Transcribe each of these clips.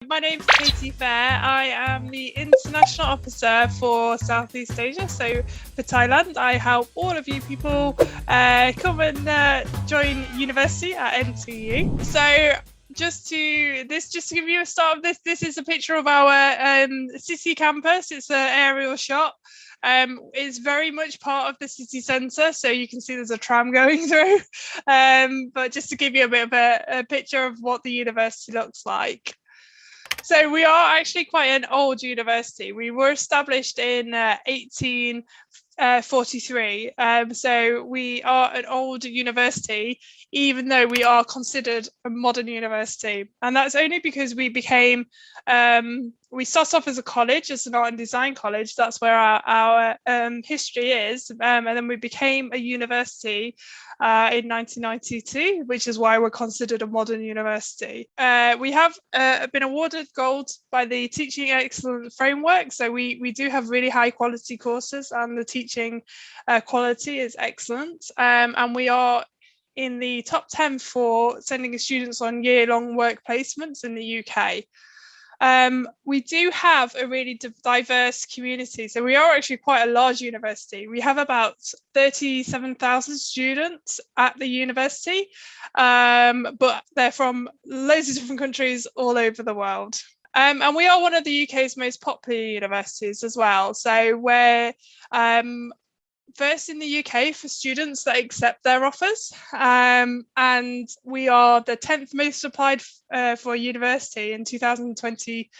my name's Katy Fair. I am the International Officer for Southeast Asia. So for Thailand, I help all of you people come and join university at NTU. So just to give you a start of this is a picture of our city campus. It's an aerial shot. It's very much part of the city centre, so you can see there's a tram going through. But just to give you a bit of a picture of what the university looks like. So we are actually quite an old university. We were established in 1843. So we are an old university, even though we are considered a modern university. And that's only because we became, we started off as a college, as an art and design college. That's where our history is. And then we became a university in 1992, which is why we're considered a modern university. We have been awarded gold by the Teaching Excellence Framework. So we do have really high quality courses, and the teaching quality is excellent. And we are in the top 10 for sending students on year-long work placements in the UK. We do have a really diverse community. So we are actually quite a large university. We have about 37,000 students at the university, but they're from loads of different countries all over the world. And we are one of the UK's most popular universities as well. So we're first in the UK for students that accept their offers, and we are the 10th most applied for a university in 2020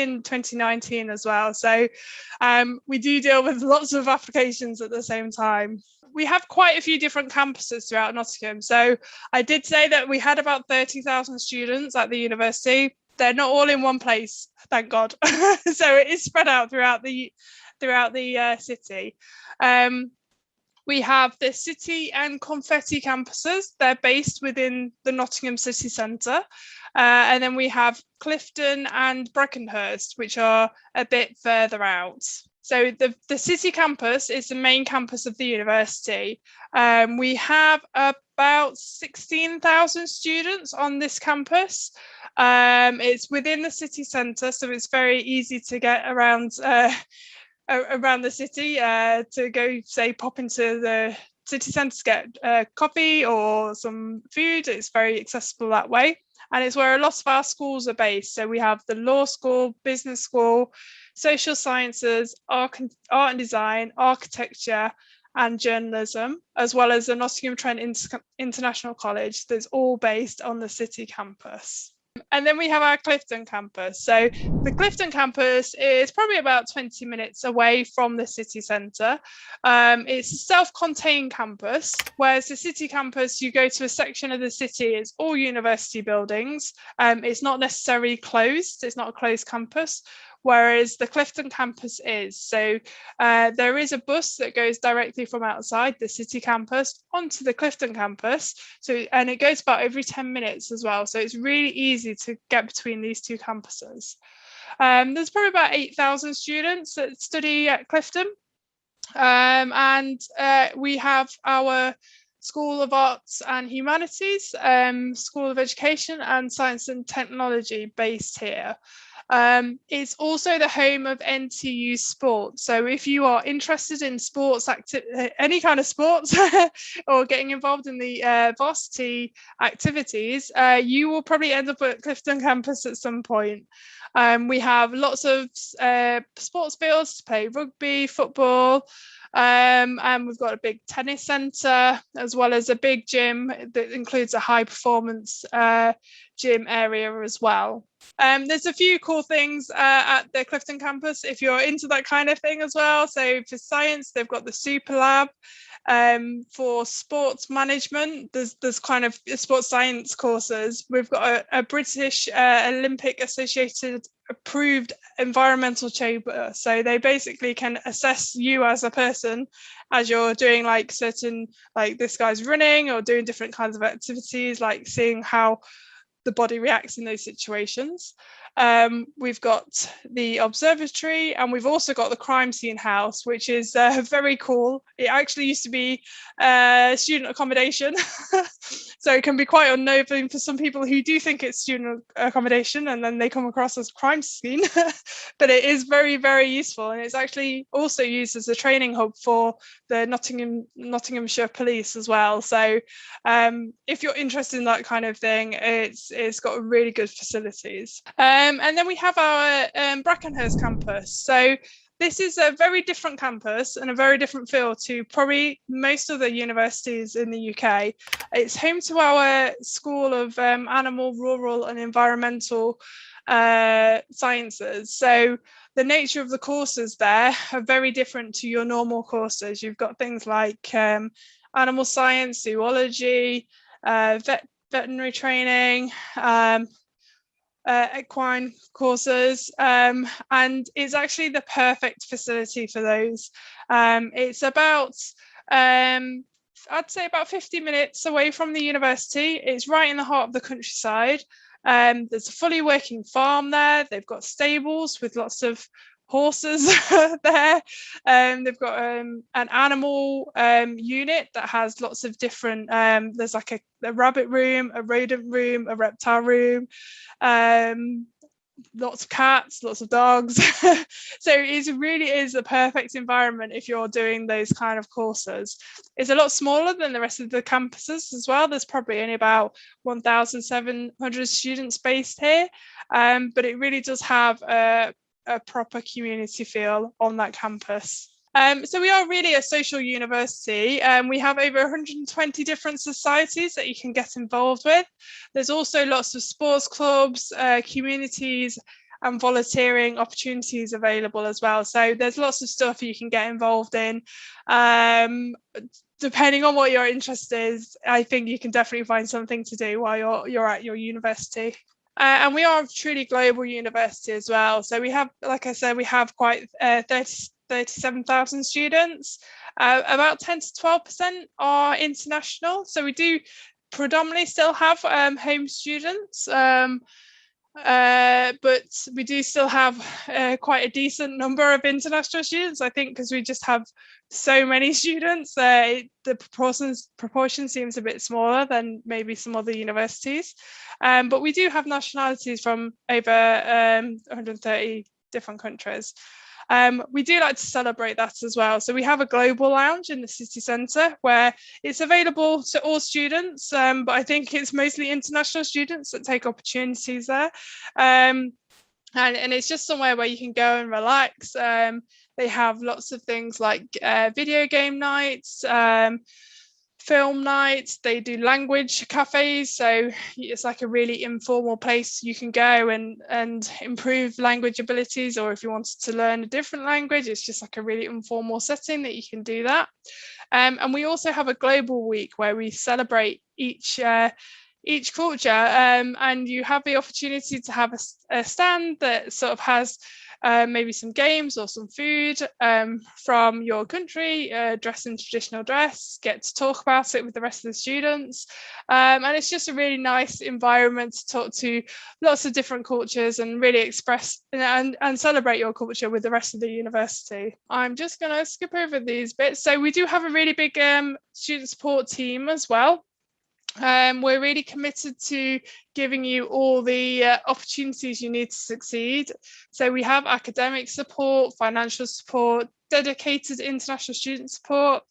and 2019 as well. So we do deal with lots of applications at the same time. We have quite a few different campuses throughout Nottingham. So I did say that we had about 30,000 students at the university. They're not all in one place, thank God. So it is spread out throughout the city. We have the City and Confetti campuses. They're based within the Nottingham city centre. And then we have Clifton and Brackenhurst, which are a bit further out. So the city campus is the main campus of the university. We have about 16,000 students on this campus. It's within the city centre, so it's very easy to get around the city, to go, say, pop into the city centre to get coffee or some food. It's very accessible that way. And it's where a lot of our schools are based. So we have the law school, business school, social sciences, art and design, architecture, and journalism, as well as the Nottingham Trent International College that's all based on the city campus. And then we have our Clifton campus. So the Clifton campus is probably about 20 minutes away from the city centre. It's a self-contained campus, whereas the city campus, you go to a section of the city, it's all university buildings. It's not necessarily closed, it's not a closed campus, whereas the Clifton campus is. So there is a bus that goes directly from outside the city campus onto the Clifton campus. And it goes about every 10 minutes as well. So it's really easy to get between these two campuses. There's probably about 8,000 students that study at Clifton. And we have our School of Arts and Humanities, School of Education and Science and Technology based here. It's also the home of NTU Sport. So if you are interested in sports, any kind of sports, or getting involved in the varsity activities, you will probably end up at Clifton campus at some point. We have lots of sports fields to play rugby, football, and we've got a big tennis centre, as well as a big gym that includes a high performance gym area as well. There's a few cool things at the Clifton campus if you're into that kind of thing as well. So for science, they've got the Super Lab. For sports management, there's kind of sports science courses. We've got a British Olympic Associated approved environmental chamber. So they basically can assess you as a person as you're doing like certain, like this guy's running or doing different kinds of activities, like seeing how the body reacts in those situations. We've got the observatory, and we've also got the crime scene house, which is very cool. It actually used to be student accommodation. So it can be quite unnerving for some people who do think it's student accommodation and then they come across as crime scene. But it is very, very useful, and it's actually also used as a training hub for the Nottinghamshire police as well. So if you're interested in that kind of thing, it's got really good facilities. And then we have our Brackenhurst Campus. So this is a very different campus and a very different feel to probably most other universities in the UK. It's home to our School of Animal, Rural and Environmental Sciences. So the nature of the courses there are very different to your normal courses. You've got things like animal science, zoology, veterinary training, equine courses, and it's actually the perfect facility for those. It's about I'd say about 50 minutes away from the university. It's right in the heart of the countryside. There's a fully working farm there. They've got stables with lots of horses there. They've got an animal unit that has lots of different, there's like a rabbit room, a rodent room, a reptile room, lots of cats, lots of dogs. So it really is a perfect environment if you're doing those kind of courses. It's a lot smaller than the rest of the campuses as well. There's probably only about 1,700 students based here, but it really does have a proper community feel on that campus. So we are really a social university. We have over 120 different societies that you can get involved with. There's also lots of sports clubs, communities and volunteering opportunities available as well. So there's lots of stuff you can get involved in. Depending on what your interest is, I think you can definitely find something to do while you're at your university. And we are a truly global university as well. So we have, like I said, we have quite 37,000 students. About 10 to 12% are international. So we do predominantly still have home students, but we do still have quite a decent number of international students, I think, because we just have so many students. The proportion seems a bit smaller than maybe some other universities. But we do have nationalities from over 130 different countries. We do like to celebrate that as well. So we have a global lounge in the city centre where it's available to all students, but I think it's mostly international students that take opportunities there. And it's just somewhere where you can go and relax. They have lots of things like video game nights, film nights. They do language cafes, so it's like a really informal place you can go and improve language abilities, or if you wanted to learn a different language, it's just like a really informal setting that you can do that. And we also have a global week where we celebrate each culture, and you have the opportunity to have a stand that sort of has maybe some games or some food from your country, dress in traditional dress, get to talk about it with the rest of the students. And it's just a really nice environment to talk to lots of different cultures and really express and celebrate your culture with the rest of the university. I'm just going to skip over these bits. So we do have a really big student support team as well. We're really committed to giving you all the opportunities you need to succeed. So we have academic support, financial support, dedicated international student support,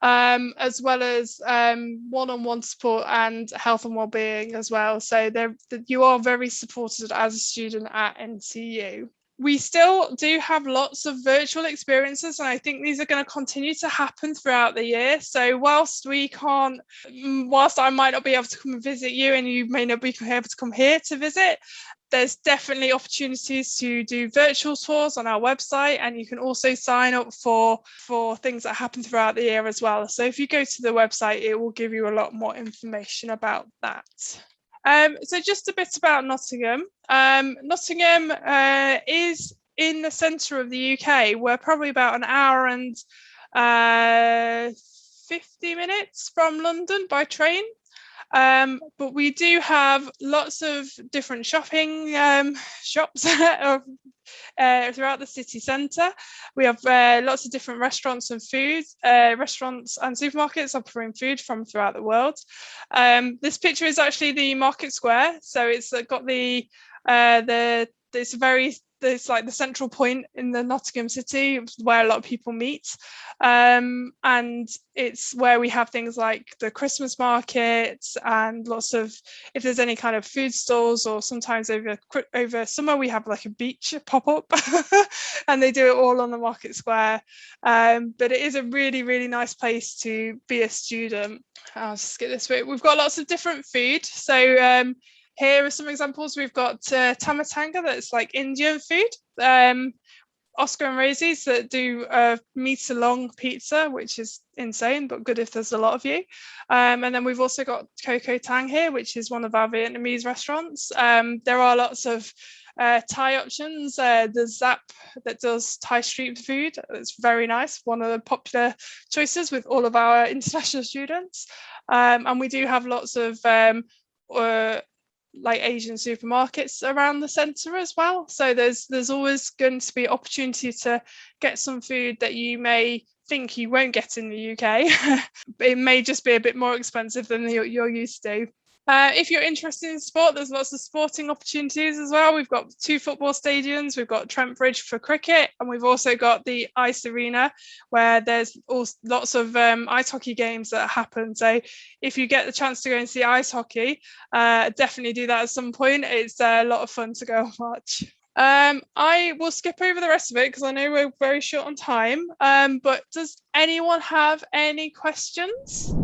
as well as one-on-one support and health and wellbeing as well. So you are very supported as a student at NTU. We still do have lots of virtual experiences, and I think these are going to continue to happen throughout the year. So whilst I might not be able to come and visit you and you may not be able to come here to visit, there's definitely opportunities to do virtual tours on our website, and you can also sign up for things that happen throughout the year as well. So if you go to the website, it will give you a lot more information about that. So just a bit about Nottingham. Nottingham is in the centre of the UK. We're probably about an hour and 50 minutes from London by train. But we do have lots of different shopping shops throughout the city centre. We have lots of different restaurants and restaurants and supermarkets offering food from throughout the world. This picture is actually the market square, so it's got it's like the central point in the Nottingham city where a lot of people meet, and it's where we have things like the Christmas markets and lots of, if there's any kind of food stalls, or sometimes over summer we have like a beach pop-up and they do it all on the market square. But it is a really, really nice place to be a student. I'll just get this way. We've got lots of different food. So here are some examples. We've got tamatanga, that's like Indian food. Oscar and Rosie's that do a meter-long pizza, which is insane, but good if there's a lot of you. And then we've also got Coco Tang here, which is one of our Vietnamese restaurants. There are lots of Thai options. There's Zap that does Thai street food. It's very nice, one of the popular choices with all of our international students. And we do have lots of like Asian supermarkets around the centre as well. So there's always going to be opportunity to get some food that you may think you won't get in the UK. It may just be a bit more expensive than you're used to. If you're interested in sport, there's lots of sporting opportunities as well. We've got 2 football stadiums, we've got Trent Bridge for cricket, and we've also got the ice arena where there's lots of ice hockey games that happen. So if you get the chance to go and see ice hockey, definitely do that at some point. It's a lot of fun to go and watch. I will skip over the rest of it because I know we're very short on time. But does anyone have any questions?